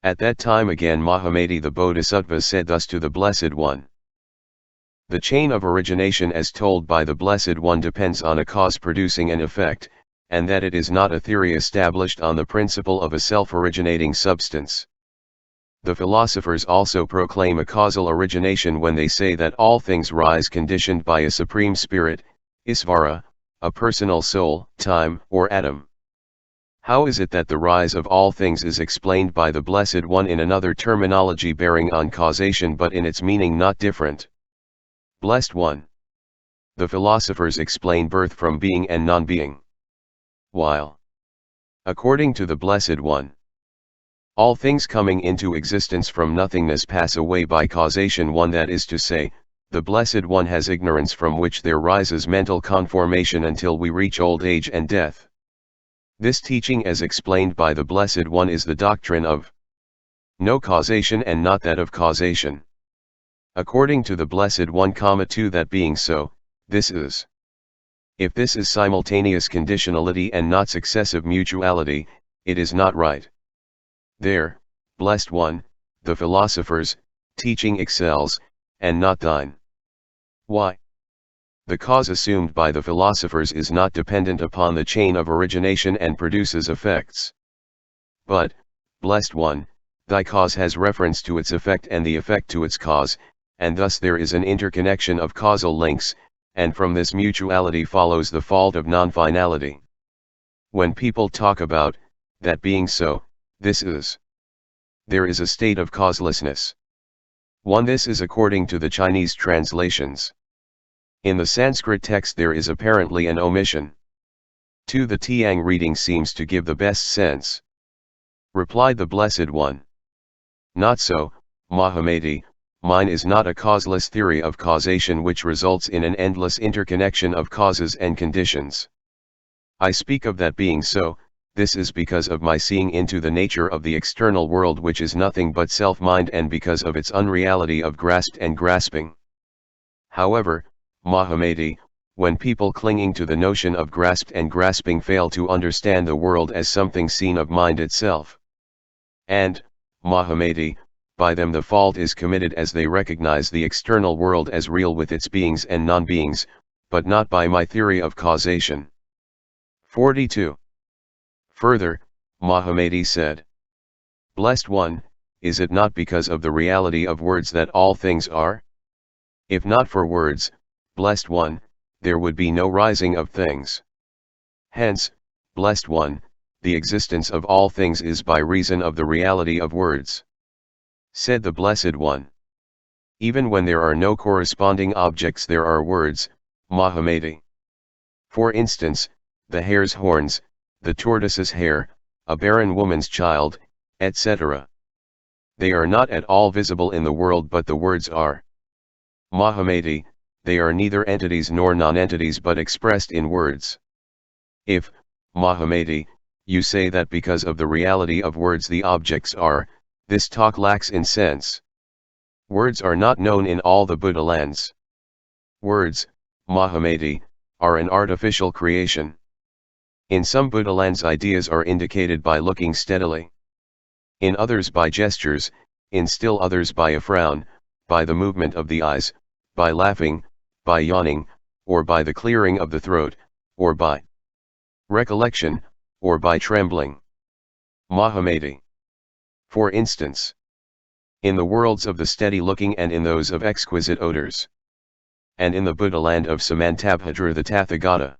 At that time again Mahamati the Bodhisattva said thus to the Blessed One. The chain of origination as told by the Blessed One depends on a cause producing an effect, and that it is not a theory established on the principle of a self-originating substance. The philosophers also proclaim a causal origination when they say that all things rise conditioned by a supreme spirit, Isvara, a personal soul, time, or atom. How is it that the rise of all things is explained by the Blessed One in another terminology bearing on causation but in its meaning not different? Blessed One. The philosophers explain birth from being and non-being. While, according to the Blessed One, all things coming into existence from nothingness pass away by causation one, that is to say, the Blessed One has ignorance from which there rises mental conformation until we reach old age and death. This teaching as explained by the Blessed One is the doctrine of no causation and not that of causation. According to the Blessed One, 2 that being so, this is. If this is simultaneous conditionality and not successive mutuality, it is not right. There, Blessed One, the philosophers' teaching excels, and not thine. Why? The cause assumed by the philosophers is not dependent upon the chain of origination and produces effects. But, Blessed One, thy cause has reference to its effect and the effect to its cause, and thus there is an interconnection of causal links, and from this mutuality follows the fault of non-finality. When people talk about, that being so, this is. There is a state of causelessness. 1. This is according to the Chinese translations. In the Sanskrit text there is apparently an omission. 2. The Tiang reading seems to give the best sense. Replied the Blessed One. Not so, Mahamati. Mine is not a causeless theory of causation which results in an endless interconnection of causes and conditions. I speak of that being so, this is because of my seeing into the nature of the external world which is nothing but self-mind, and because of its unreality of grasped and grasping. However, Mahamati, when people clinging to the notion of grasped and grasping fail to understand the world as something seen of mind itself. And, Mahamati, by them the fault is committed as they recognize the external world as real with its beings and non-beings, but not by my theory of causation. 42. Further, Mahamati said. Blessed One, is it not because of the reality of words that all things are? If not for words, Blessed One, there would be no rising of things. Hence, Blessed One, the existence of all things is by reason of the reality of words. Said the Blessed One. Even when there are no corresponding objects there are words, Mahamati. For instance, the hare's horns, the tortoise's hair, a barren woman's child, etc. They are not at all visible in the world but the words are. Mahamati, they are neither entities nor non-entities but expressed in words. If, Mahamati, you say that because of the reality of words the objects are, this talk lacks in sense. Words are not known in all the Buddha lands. Words, Mahamati, are an artificial creation. In some Buddha lands ideas are indicated by looking steadily. In others by gestures, in still others by a frown, by the movement of the eyes, by laughing, by yawning, or by the clearing of the throat, or by recollection, or by trembling. Mahamati. For instance, in the worlds of the steady looking and in those of exquisite odors. And in the Buddha land of Samantabhadra the Tathagata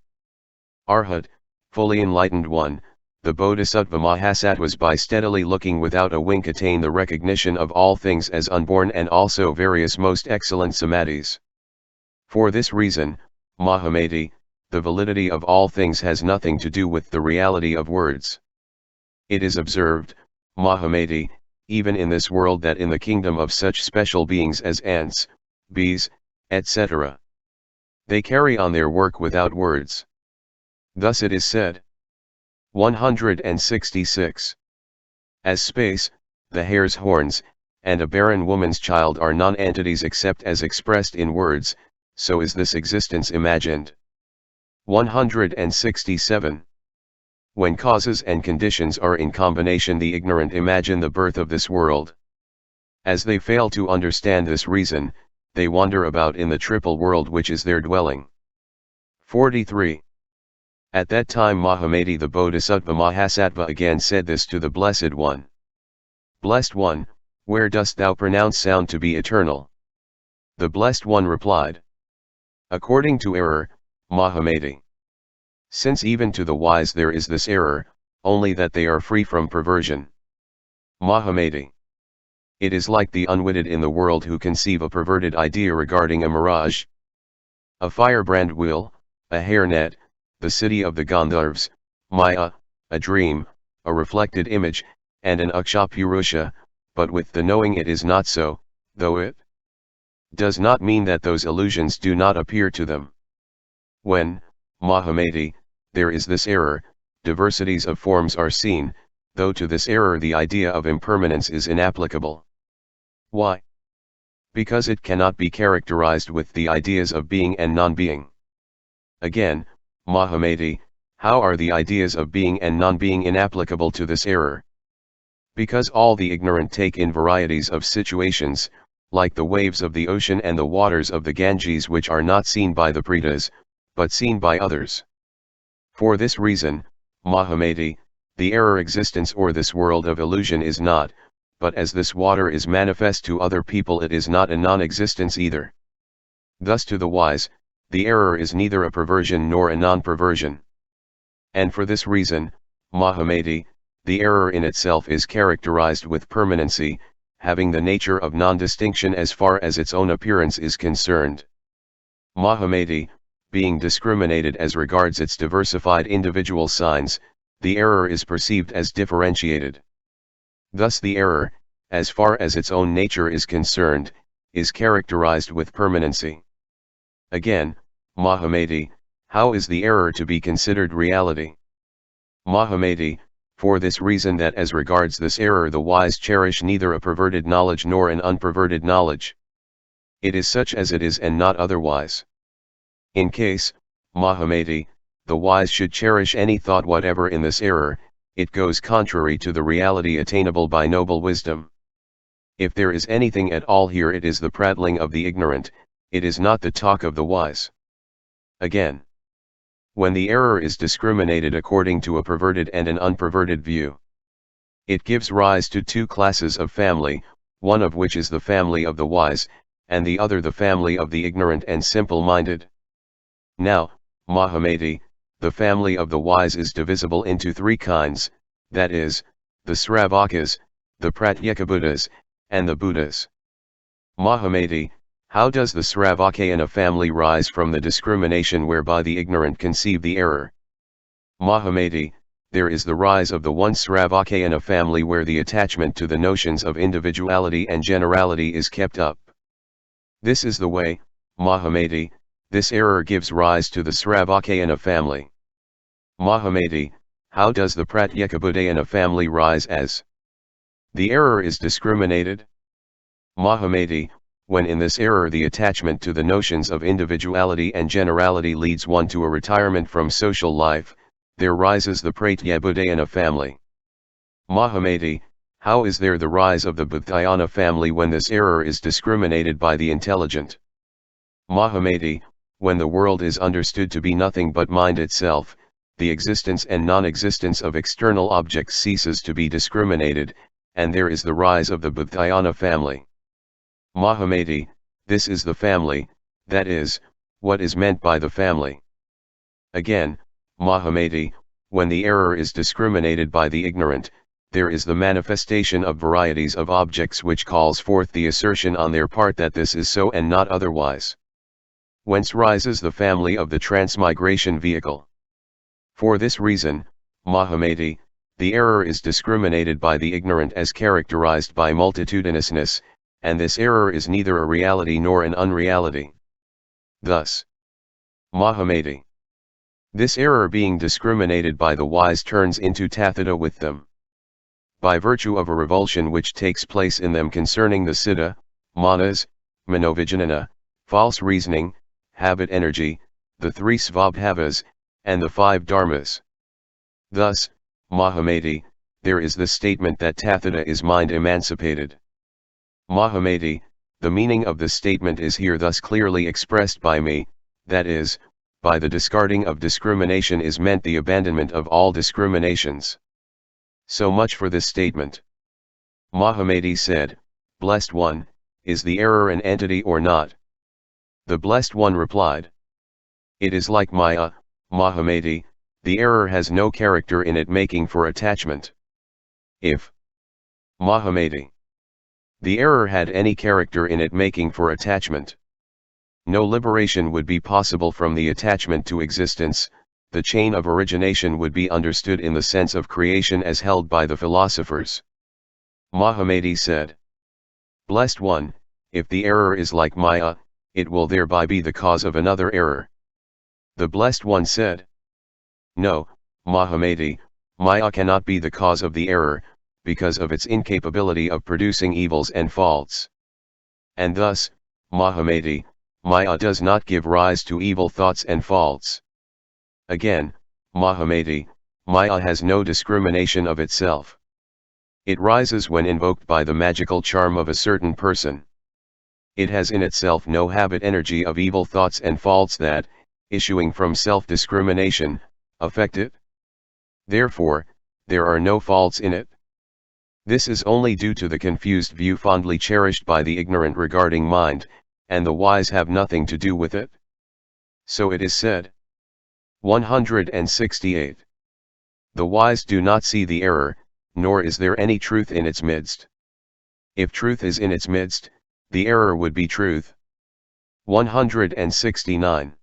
Arhat, fully enlightened one, the Bodhisattva Mahasattvas by steadily looking without a wink attain the recognition of all things as unborn and also various most excellent samadhis. For this reason, Mahamati, the validity of all things has nothing to do with the reality of words. It is observed, Mahamati, even in this world that in the kingdom of such special beings as ants, bees, etc., they carry on their work without words. Thus it is said. 166. As space, the hare's horns, and a barren woman's child are non-entities except as expressed in words, so is this existence imagined. 167. When causes and conditions are in combination, the ignorant imagine the birth of this world. As they fail to understand this reason, they wander about in the triple world which is their dwelling. 43. At that time Mahamati the Bodhisattva Mahasattva again said this to the Blessed One. Blessed One, where dost thou pronounce sound to be eternal? The Blessed One replied. According to error, Mahamati. Since even to the wise there is this error, only that they are free from perversion. Mahamati. It is like the unwitted in the world who conceive a perverted idea regarding a mirage. A firebrand wheel, a hairnet, the city of the Gandharvas, Maya, a dream, a reflected image, and an Akshapurusha, but with the knowing it is not so, though it does not mean that those illusions do not appear to them. When, Mahamati, there is this error, diversities of forms are seen, though to this error the idea of impermanence is inapplicable. Why? Because it cannot be characterized with the ideas of being and non-being. Again, Mahamati, how are the ideas of being and non-being inapplicable to this error? Because all the ignorant take in varieties of situations, like the waves of the ocean and the waters of the Ganges, which are not seen by the Pretas, but seen by others. For this reason, Mahamati, the error existence or this world of illusion is not, but as this water is manifest to other people it is not a non-existence either. Thus to the wise, the error is neither a perversion nor a non-perversion. And for this reason, Mahamati, the error in itself is characterized with permanency, having the nature of non-distinction as far as its own appearance is concerned. Mahamati, being discriminated as regards its diversified individual signs, the error is perceived as differentiated. Thus the error, as far as its own nature is concerned, is characterized with permanency. Again, Mahamati, how is the error to be considered reality? Mahamati, for this reason that as regards this error the wise cherish neither a perverted knowledge nor an unperverted knowledge. It is such as it is and not otherwise. In case, Mahamati, the wise should cherish any thought whatever in this error, it goes contrary to the reality attainable by noble wisdom. If there is anything at all here it is the prattling of the ignorant, it is not the talk of the wise. Again, when the error is discriminated according to a perverted and an unperverted view, it gives rise to two classes of family, one of which is the family of the wise, and the other the family of the ignorant and simple-minded. Now, Mahamati, the family of the wise is divisible into three kinds, that is, the Sravakas, the Pratyekabuddhas, and the Buddhas. Mahamati, how does the Sravakayana family rise from the discrimination whereby the ignorant conceive the error? Mahamati, there is the rise of the one Sravakayana family where the attachment to the notions of individuality and generality is kept up. This is the way, Mahamati, this error gives rise to the Sravakayana family. Mahamati, how does the Pratyekabuddhayana family rise as the error is discriminated? Mahamati, when in this error the attachment to the notions of individuality and generality leads one to a retirement from social life, there rises the Pratyekabuddhayana family. Mahamati, how is there the rise of the Bodhayana family when this error is discriminated by the intelligent? Mahamati, when the world is understood to be nothing but mind itself, the existence and non-existence of external objects ceases to be discriminated, and there is the rise of the Bodhayana family. Mahamati, this is the family, that is, what is meant by the family. Again, Mahamati, when the error is discriminated by the ignorant, there is the manifestation of varieties of objects which calls forth the assertion on their part that this is so and not otherwise. Whence rises the family of the transmigration vehicle. For this reason, Mahamati, the error is discriminated by the ignorant as characterized by multitudinousness, and this error is neither a reality nor an unreality. Thus, Mahamati, this error being discriminated by the wise turns into tathata with them. By virtue of a revulsion which takes place in them concerning the siddha, manas, manovijnana, false reasoning, habit energy, the three svabhavas, and the five dharmas. Thus, Mahamati, there is the statement that Tathata is mind emancipated. Mahamati, the meaning of the statement is here thus clearly expressed by me, that is, by the discarding of discrimination is meant the abandonment of all discriminations. So much for this statement. Mahamati said, Blessed One, is the error an entity or not? The Blessed One replied, it is like Maya, Mahamati, the error has no character in it making for attachment. If Mahamati, the error had any character in it making for attachment, no liberation would be possible from the attachment to existence. The chain of origination would be understood in the sense of creation as held by the philosophers. Mahamati said, Blessed One, if the error is like Maya, it will thereby be the cause of another error. The Blessed One said, No, Mahamati, Maya cannot be the cause of the error, because of its incapability of producing evils and faults. And thus, Mahamati, Maya does not give rise to evil thoughts and faults. Again, Mahamati, Maya has no discrimination of itself. It rises when invoked by the magical charm of a certain person. It has in itself no habit energy of evil thoughts and faults that, issuing from self-discrimination, affect it. Therefore, there are no faults in it. This is only due to the confused view fondly cherished by the ignorant regarding mind, and the wise have nothing to do with it. So it is said. 168. The wise do not see the error, nor is there any truth in its midst. If truth is in its midst, the error would be truth. 169.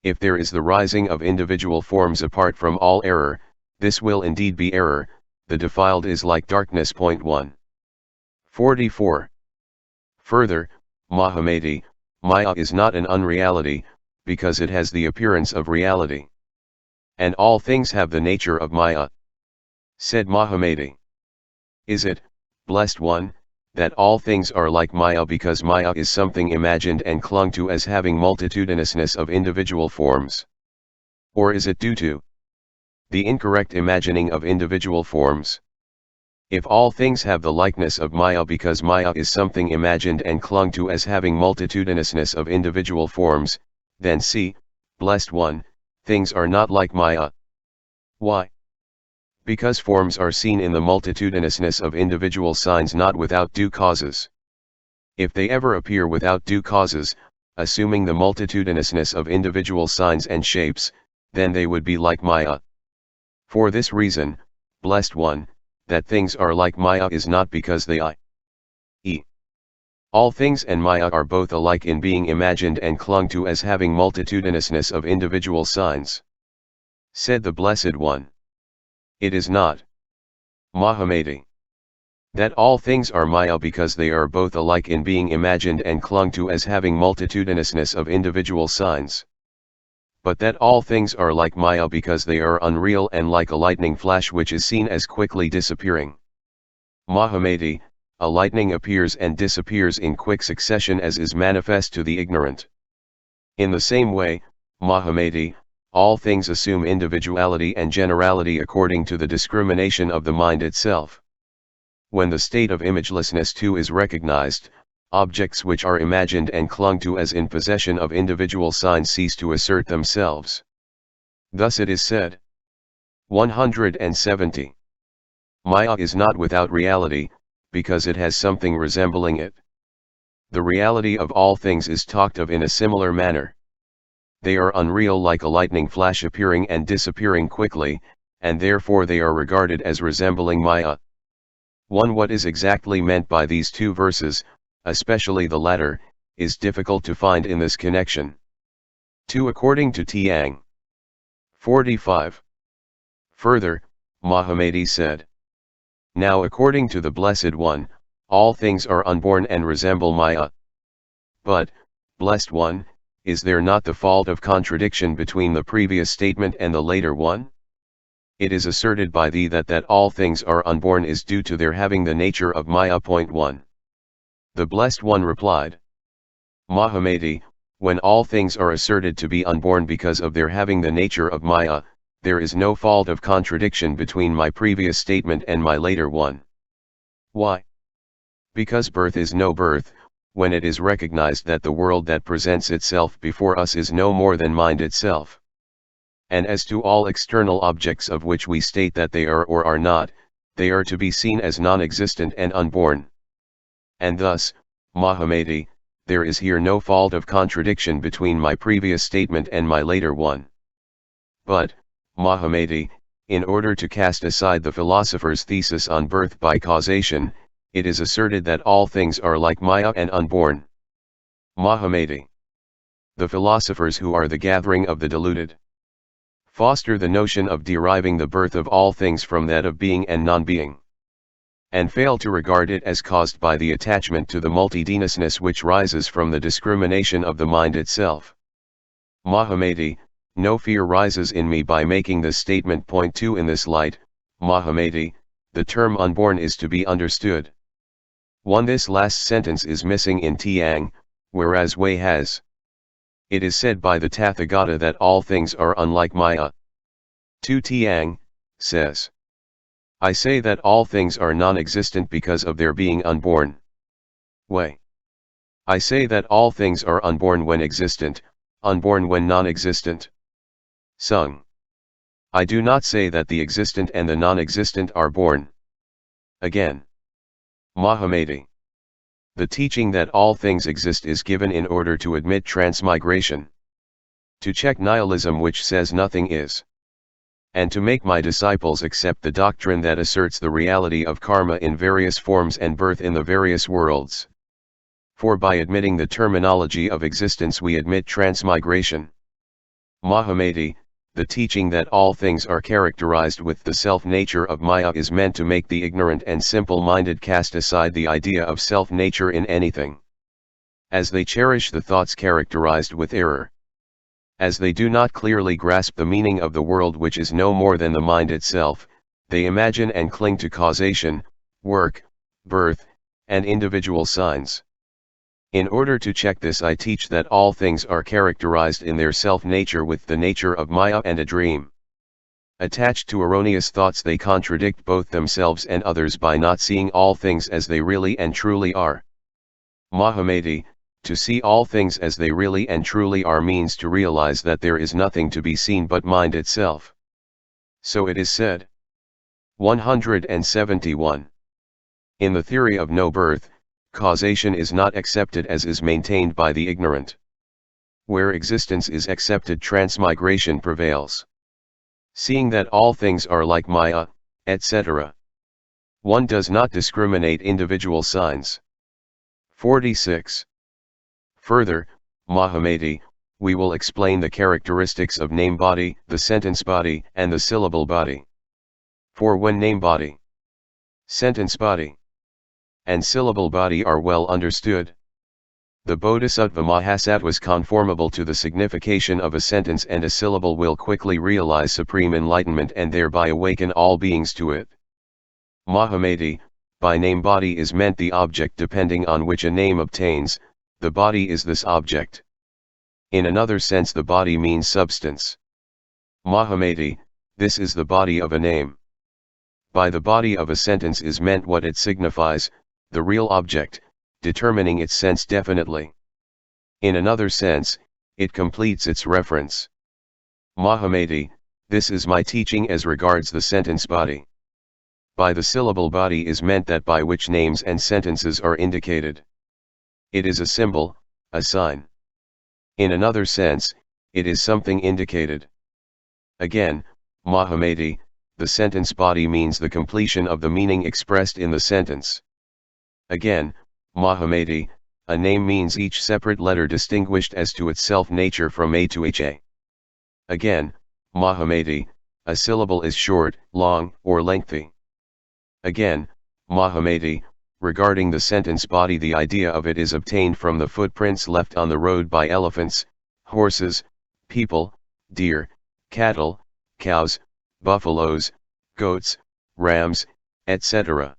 If there is the rising of individual forms apart from all error, this will indeed be error. The defiled is like darkness. 44. Further, Mahamati, Maya is not an unreality, because it has the appearance of reality. And all things have the nature of Maya. Said Mahamati. Is it, Blessed One, that all things are like Maya because Maya is something imagined and clung to as having multitudinousness of individual forms? Or is it due to the incorrect imagining of individual forms? If all things have the likeness of Maya because Maya is something imagined and clung to as having multitudinousness of individual forms, then see, Blessed One, things are not like Maya. Why? Because forms are seen in the multitudinousness of individual signs not without due causes. If they ever appear without due causes, assuming the multitudinousness of individual signs and shapes, then they would be like Maya. For this reason, Blessed One, that things are like Maya is not because they i.e. all things and Maya are both alike in being imagined and clung to as having multitudinousness of individual signs. Said the Blessed One. It is not, Mahamati, that all things are Maya because they are both alike in being imagined and clung to as having multitudinousness of individual signs. But that all things are like Maya because they are unreal and like a lightning flash which is seen as quickly disappearing. Mahamati, a lightning appears and disappears in quick succession as is manifest to the ignorant. In the same way, Mahamati, all things assume individuality and generality according to the discrimination of the mind itself. When the state of imagelessness too is recognized, objects which are imagined and clung to as in possession of individual signs cease to assert themselves. Thus it is said. 170. Maya is not without reality, because it has something resembling it. The reality of all things is talked of in a similar manner. They are unreal like a lightning flash appearing and disappearing quickly, and therefore they are regarded as resembling Maya. What is exactly meant by these two verses, especially the latter, is difficult to find in this connection. 2 according to Tiang. 45. Further, Mahamati said. Now according to the Blessed One, all things are unborn and resemble Maya. But, Blessed One, is there not the fault of contradiction between the previous statement and the later one? It is asserted by thee that all things are unborn is due to their having the nature of Maya. 1. The Blessed One replied. Mahamati, when all things are asserted to be unborn because of their having the nature of Maya, there is no fault of contradiction between my previous statement and my later one. Why? Because birth is no birth, when it is recognized that the world that presents itself before us is no more than mind itself. And as to all external objects of which we state that they are or are not, they are to be seen as non-existent and unborn. And thus, Mahamati, there is here no fault of contradiction between my previous statement and my later one. But, Mahamati, in order to cast aside the philosopher's thesis on birth by causation, it is asserted that all things are like Maya and unborn. Mahamati. The philosophers, who are the gathering of the deluded, foster the notion of deriving the birth of all things from that of being and non-being, and fail to regard it as caused by the attachment to the multitudinousness which rises from the discrimination of the mind itself. Mahamati, no fear rises in me by making this statement. Point 2. In this light, Mahamati, the term unborn is to be understood. 1. This last sentence is missing in Tiang, whereas Wei has. It is said by the Tathagata that all things are unlike Maya. 2. Tiang says, I say that all things are non-existent because of their being unborn. Wei. I say that all things are unborn when existent, unborn when non-existent. Sung. I do not say that the existent and the non-existent are born. Again. Mahamati. The teaching that all things exist is given in order to admit transmigration, to check nihilism which says nothing is, and to make my disciples accept the doctrine that asserts the reality of karma in various forms and birth in the various worlds. For by admitting the terminology of existence we admit transmigration. Mahamati, the teaching that all things are characterized with the self-nature of Maya is meant to make the ignorant and simple-minded cast aside the idea of self-nature in anything, as they cherish the thoughts characterized with error, as they do not clearly grasp the meaning of the world which is no more than the mind itself. They imagine and cling to causation, work, birth, and individual signs. In order to check this, I teach that all things are characterized in their self-nature with the nature of Maya and a dream. Attached to erroneous thoughts, they contradict both themselves and others by not seeing all things as they really and truly are. Mahamati, to see all things as they really and truly are means to realize that there is nothing to be seen but mind itself. So it is said. 171. In the theory of no birth, causation is not accepted as is maintained by the ignorant. Where existence is accepted, transmigration prevails. Seeing that all things are like Maya, etc. One does not discriminate individual signs. 46. Further, Mahamati, we will explain the characteristics of name body, the sentence body, and the syllable body. For when name body, sentence body, and syllable body are well understood, the Bodhisattva Mahasattva's conformable to the signification of a sentence and a syllable will quickly realize supreme enlightenment and thereby awaken all beings to it. Mahamati, by name body is meant the object depending on which a name obtains, the body is this object. In another sense, the body means substance. Mahamati, this is the body of a name. By the body of a sentence is meant what it signifies, the real object, determining its sense definitely. In another sense, it completes its reference. Mahamati, this is my teaching as regards the sentence body. By the syllable body is meant that by which names and sentences are indicated. It is a symbol, a sign. In another sense, it is something indicated. Again, Mahamati, the sentence body means the completion of the meaning expressed in the sentence. Again, Mahamati, a name means each separate letter distinguished as to its self-nature from A to HA. Again, Mahamati, a syllable is short, long, or lengthy. Again, Mahamati, regarding the sentence body, the idea of it is obtained from the footprints left on the road by elephants, horses, people, deer, cattle, cows, buffaloes, goats, rams, etc.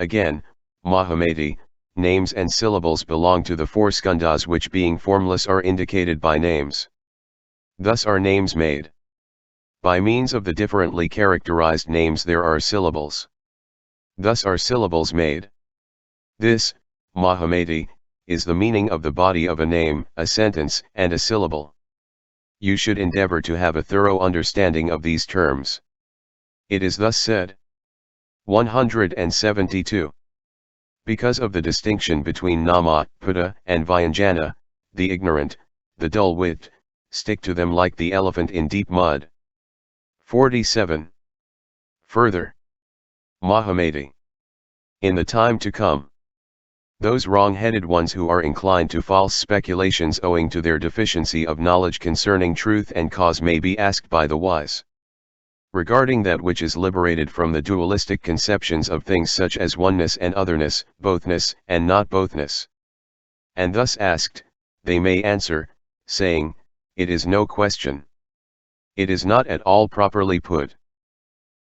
Again, Mahamati, names and syllables belong to the four skandhas which being formless are indicated by names. Thus are names made. By means of the differently characterized names there are syllables. Thus are syllables made. This, Mahamati, is the meaning of the body of a name, a sentence, and a syllable. You should endeavor to have a thorough understanding of these terms. It is thus said. 172. Because of the distinction between nama, putta, and vyanjana, the ignorant, the dull-witted, stick to them like the elephant in deep mud. 47. Further, Mahamati. In the time to come, those wrong-headed ones who are inclined to false speculations owing to their deficiency of knowledge concerning truth and cause may be asked by the wise, regarding that which is liberated from the dualistic conceptions of things such as oneness and otherness, bothness and not bothness. And thus asked, they may answer, saying, it is no question. It is not at all properly put.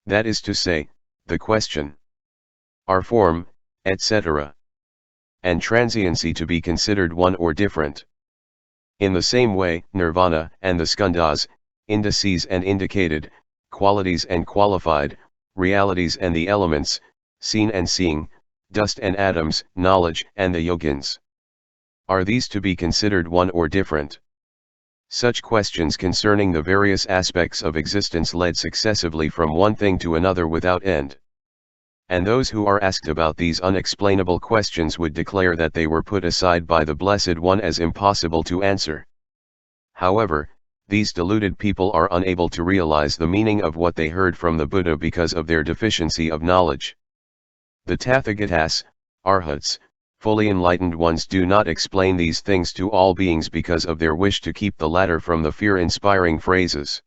That is to say, the question, are form, etc., and transiency to be considered one or different? In the same way, nirvana and the skandhas, indices and indicated, qualities and qualified, realities and the elements, seen and seeing, dust and atoms, knowledge and the yogins. Are these to be considered one or different? Such questions concerning the various aspects of existence led successively from one thing to another without end. And those who are asked about these unexplainable questions would declare that they were put aside by the Blessed One as impossible to answer. However, these deluded people are unable to realize the meaning of what they heard from the Buddha because of their deficiency of knowledge. The Tathagatas, Arhats, fully enlightened ones do not explain these things to all beings because of their wish to keep the latter from the fear-inspiring phrases.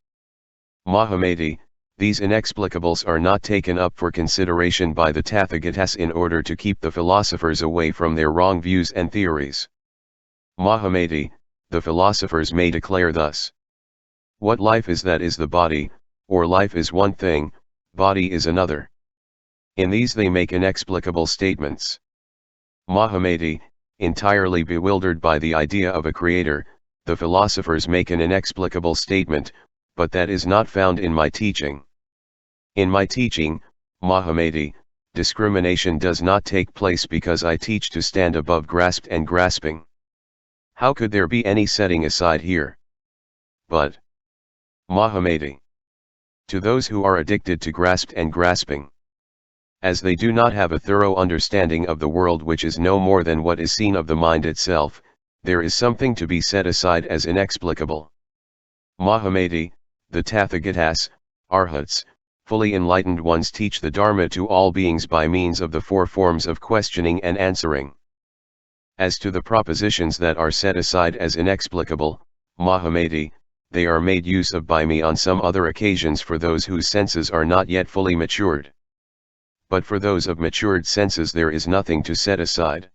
Mahamati, these inexplicables are not taken up for consideration by the Tathagatas in order to keep the philosophers away from their wrong views and theories. Mahamati, the philosophers may declare thus. What life is, that is the body, or life is one thing, body is another. In these they make inexplicable statements. Mahamati, entirely bewildered by the idea of a creator, the philosophers make an inexplicable statement, but that is not found in my teaching. In my teaching, Mahamati, discrimination does not take place because I teach to stand above grasped and grasping. How could there be any setting aside here? But, Mahamati, to those who are addicted to grasped and grasping, as they do not have a thorough understanding of the world which is no more than what is seen of the mind itself, there is something to be set aside as inexplicable. Mahamati, the Tathagatas, Arhats, fully enlightened ones teach the Dharma to all beings by means of the four forms of questioning and answering. As to the propositions that are set aside as inexplicable, Mahamati, they are made use of by me on some other occasions for those whose senses are not yet fully matured. But for those of matured senses there is nothing to set aside.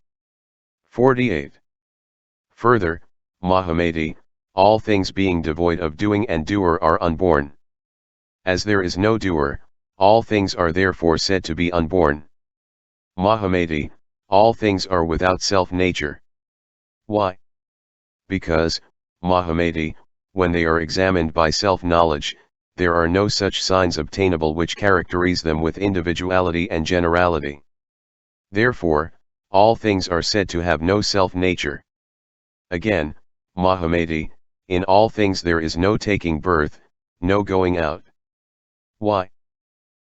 48. Further, Mahamati, all things being devoid of doing and doer are unborn. As there is no doer, all things are therefore said to be unborn. Mahamati, all things are without self-nature. Why? Because, Mahamati, when they are examined by self-knowledge, there are no such signs obtainable which characterize them with individuality and generality. Therefore, all things are said to have no self-nature. Again, Mahamati, in all things there is no taking birth, no going out. Why?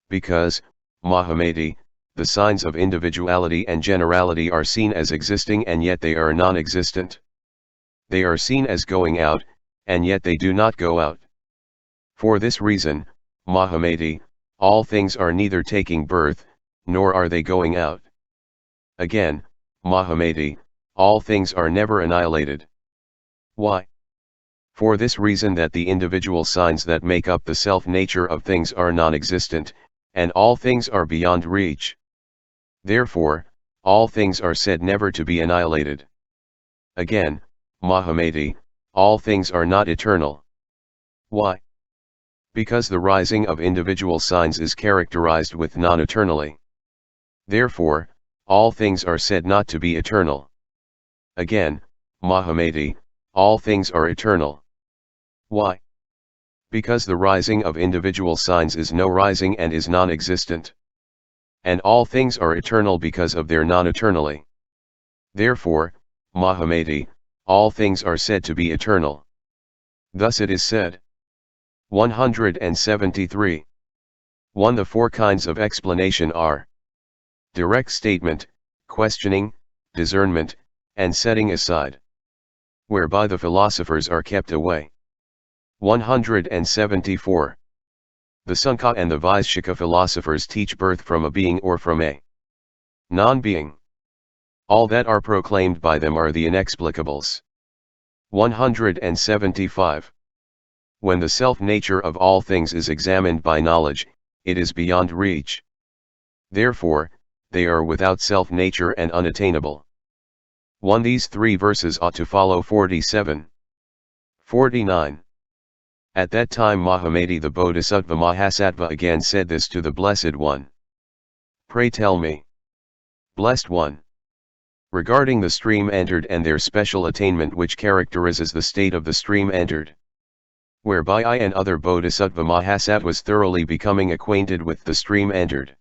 Because, Mahamati, the signs of individuality and generality are seen as existing and yet they are non-existent. They are seen as going out, and yet they do not go out. For this reason, Mahamati, all things are neither taking birth, nor are they going out. Again, Mahamati, all things are never annihilated. Why? For this reason that the individual signs that make up the self-nature of things are non-existent, and all things are beyond reach. Therefore, all things are said never to be annihilated. Again, Mahamati, all things are not eternal. Why? Because the rising of individual signs is characterized with non-eternally. Therefore, all things are said not to be eternal. Again, Mahamati, all things are eternal. Why? Because the rising of individual signs is no rising and is non-existent. And all things are eternal because of their non-eternally. Therefore, Mahamati, all things are said to be eternal. Thus it is said. 173. 1. The four kinds of explanation are direct statement, questioning, discernment, and setting aside, whereby the philosophers are kept away. 174. The Sunkha and the Vaishshika philosophers teach birth from a being or from a non-being. All that are proclaimed by them are the inexplicables. 175. When the self-nature of all things is examined by knowledge, it is beyond reach. Therefore, they are without self-nature and unattainable. 1. These three verses ought to follow 47. 49. At that time Mahamati the Bodhisattva Mahasattva again said this to the Blessed One. Pray tell me, Blessed One, regarding the stream entered and their special attainment which characterizes the state of the stream entered, whereby I and other Bodhisattva Mahasattvas thoroughly becoming acquainted with the stream entered.